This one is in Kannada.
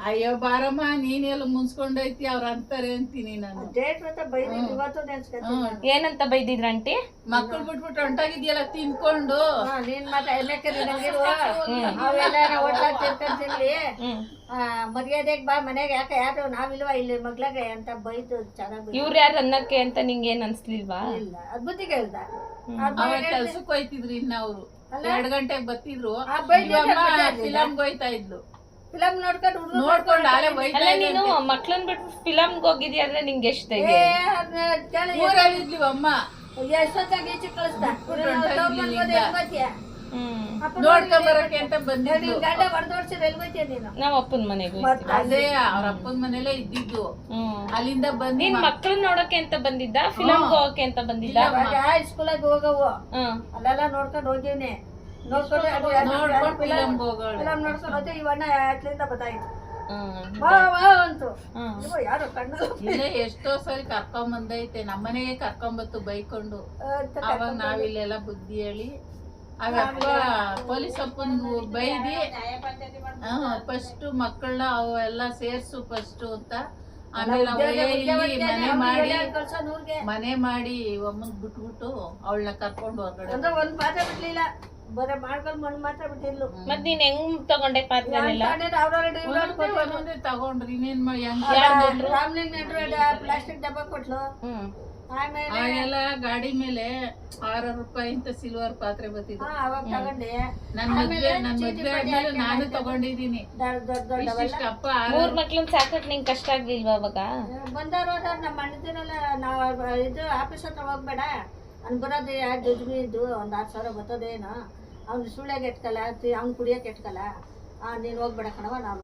ಅಯ್ಯೋ ಬಾರಮ್ಮ ನೀನೆಲ್ಲ ಮುನ್ಸ್ಕೊಂಡೈತಿ ಅವ್ರ ಅಂತಾರೆ ಅಂತೀನಿ ನಾನು. ಏನಂತ ಬೈದಿದ್ರ ಆಂಟಿ? ಮಕ್ಕಳು ಬಿಟ್ಬಿಟ್ಟು ಹೊಂಟಾಗಿದ್ಯಲ್ಲ ತಿನ್ಕೊಂಡು ನೀನ್ ತಿನ್ಲಿ ಮರ್ಯಾದೆಗ್ ಬಾ ಮನೆಗೆ ಯಾಕೆ ಯಾರು ನಾವಿಲ್ವಾ ಇಲ್ಲಿ ಮಗ್ಳಾಗ ಅಂತ ಬೈದು ಚೆನ್ನಾಗಿ. ಇವ್ರ ಯಾರು ಅನ್ನಕ್ಕೆ ಅಂತ ನಿಂಗೆ ಏನ್ ಅನ್ಸ್ಲಿಲ್ವಾ? ಇಲ್ಲ ಅದ್ ಬುದ್ಧಿಗೆ ಹೇಳ್ದ ಕೆಲ್ಸಕ್ಕೆ ಹೋಯ್ತಿದ್ರು ಇನ್ನ ಅವ್ರು 2 ಗಂಟೆಗೆ ಬರ್ತಿದ್ರು. ಫಿಲಮ್ಗೆ ಹೋಯ್ತಾ ಇದ್ಲು. ಫಿಲಮ್ ನೋಡ್ಕೊಂಡು ಅಲ್ಲೇ ಅಲ್ಲ ನೀನು ಮಕ್ಳನ್ ಬಿಟ್ಟು ಫಿಲಮ್ಗೆ ಹೋಗಿದ್ಯಾ ಅಂದ್ರೆ ನಿಂಗೆ ಎಷ್ಟ ಇದೆ? ಊರಲ್ಲಿದ್ಲಿ ಅಮ್ಮ ಎಷ್ಟೊತ್ತಾಗಿ ಈಚೆ ಕಳಿಸ್ದ ನೋಡ್ಕೊಂಬರಕ್ಕೆ ಅಂತ ಬಂದಿದ್ಲು. ಗಂಡ ಹೊಡೆದೋಡ್ಸಿದ ಎಲ್ಗೋತಿಯ ನೀನು? ನಾವ್ ಅಪ್ಪನ ಮನೆಗೆ ಅದೇ ಅವ್ರ ಅಪ್ಪನ ಮನೇಲೆ ಇದ್ದಿದ್ದು. ಅಲ್ಲಿಂದ ಬಂದ್ ನೀನ್ ಮಕ್ಳನ್ ನೋಡಕ್ಕೆ ಅಂತ ಬಂದಿದ್ದ? ಫಿಲಮ್ಗೆ ಹೋಗಕ್ಕೆ ಅಂತ ಬಂದಿದ್ದ? ಸ್ಕೂಲಾಗ ಹೋಗವು ಅಲ್ಲೆಲ್ಲ ನೋಡ್ಕೊಂಡು ಹೋಗಿವ್ನಿ. ನೋಡ್ಕೊಂಡು ಫಿಲಮ್ ನೋಡ್ಕೊಂಡು ಹೋದೆ. ಇವಣ್ಣ ಅಟ್ಲಿಂದ ಬತ್ತಾಯ್ತು ಅಂತು ಯಾರು ಕಣ್ಣು ಇಲ್ಲೇ ಎಷ್ಟೋ ಸರಿ ಕರ್ಕೊಂಬಂದೈತೆ. ನಮ್ಮನೆಗೆ ಕರ್ಕೊಂಬತ್ತು ಬೈಕೊಂಡು. ಅವಾಗ ನಾವಿಲ್ಲೆಲ್ಲ ಬುದ್ಧಿ ಹೇಳಿ ಅವಪ್ಪ ಪೊಲೀಸ್ ಅಪ್ಪನ್ಗು ಬೈದಿ ಫಸ್ಟ್ ಮಕ್ಕಳನ್ನ ಅವೆಲ್ಲ ಸೇರ್ಸು ಫಸ್ಟ್ ಅಂತ. ಆಮೇಲೆ ಇಲ್ಲಿ ಮನೆ ಮಾಡಿ ಒಮ್ಮನ್ ಬಿಟ್ಬಿಟ್ಟು ಅವಳನ್ನ ಕರ್ಕೊಂಡು ಹೊರಗಡೆ. ಅಂದ್ರೆ ಒಂದ್ ಪಾತ್ರೆ ಬಿಡ್ಲಿಲ್ಲ, ಬರೀ ಮಾಡ್ಕೊಂಡು ಮಣ್ಣು ಮಾತ್ರ ಬಿಟ್ಟಿರ್ಲು. ಮತ್ ನೀನ್ ಹೆಂಗ್ ತಗೊಂಡೆ ಪಾತ್ರೆನೆಲ್ಲ? ತಗೊಂಡ್ರಿ ಇನ್ನೇನ್ ಪ್ಲಾಸ್ಟಿಕ್ ಡಬ್ಬ ಕೊಟ್ಲು. ಆಮೇಲೆ ಗಾಡಿ ಮೇಲೆ 6 ರೂಪಾಯಿ ಅಂತ ಸಿಲ್ವರ್ ಪಾತ್ರೆ ಬರ್ತಿದ್ರು. ಅವಾಗ ತಗೊಂಡೆ. ನನ್ ಮದ್ವೆ ಆದ್ಮೇಲೆ ನಾನು ತಗೊಂಡಿದೀನಿ. ಅಪ್ಪ 3 ಮಕ್ಳನ್ ಸಾಕಕ್ ನಿಂಗ್ ಕಷ್ಟ ಆಗ್ಲಿಲ್ವಾ ಅವಾಗ? ಬಂದವ್ರು ಹೋದವ್ರು ನಮ್ಮ ಅಣ್ಣದಿರಲ್ಲ. ನಾವು ಇದು ಆಫೀಸ್ ಹತ್ರ ಹೋಗ್ಬೇಡ ಅನ್ ಬರೋದು ಯಾರು ದುಡ್ಮಿ ಇದ್ದು ಒಂದ್ 10,000 ಬರ್ತದೇನೋ. ಅವ್ನು ಸುಳ್ಯಾಗ ಎಟ್ಕಲ್ಲ, ಅವ್ನು ಕುಡಿಯಕ್ಕೆ ಎಟ್ಕಲ್ಲ. ನೀನ್ ಹೋಗ್ಬೇಡ ಕಣವ. ನಾವು